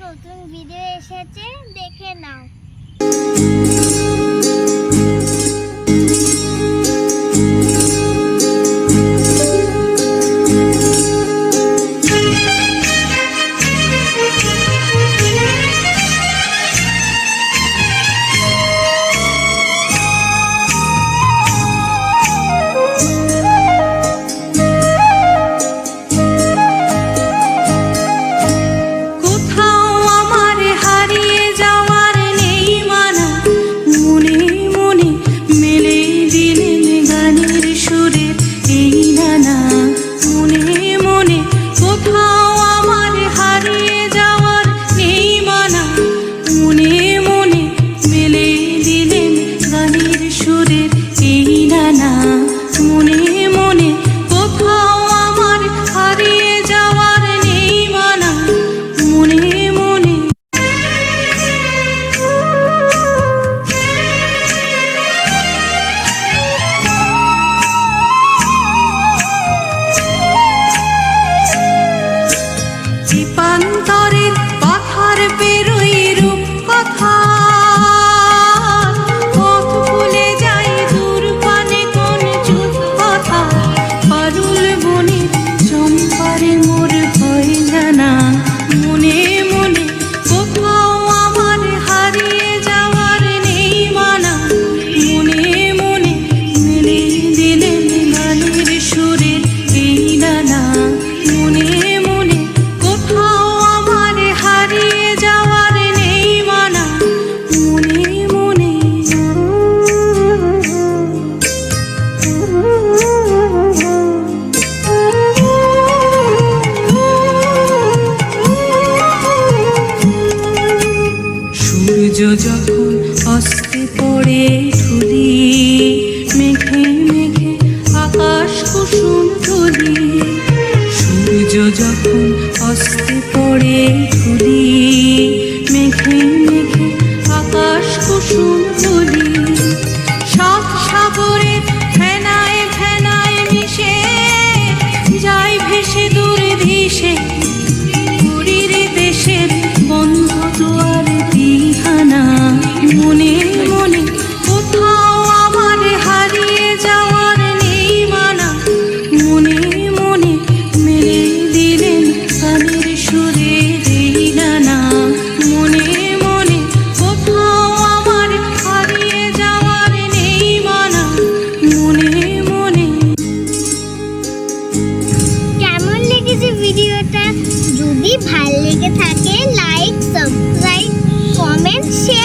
নতুন ভিডিও এসেছে, দেখে নাও। যখন অস্তে পড়ে ঢুলি, মেঘে মেঘে আকাশ কুসুম তুলি। সূর্য যখন অস্তে পড়ে ঢুলি, মেঘে মেঘে আকাশ কুসুম তুলি। সাত সাগরে ফেনায় ফেনায় মিশে যায় ভেসে দূর দিশে, পুরীর দেশের বন্ধ দুয়ার দিহানা। মনে মনে কোথাও আমার হারিয়ে যাওয়ার নেই মানা। মনে মনে মেলে দিলেন গানের সুরে এই নানা। মনে মনে কোথাও আমার হারিয়ে যাওয়ার নেই মানা। মনে মনে। কেমন লেগেছে ভিডিওটা? যদি ভালো লেগে থাকে লাইক, সাবস্ক্রাইব, কমেন্ট, শেয়ার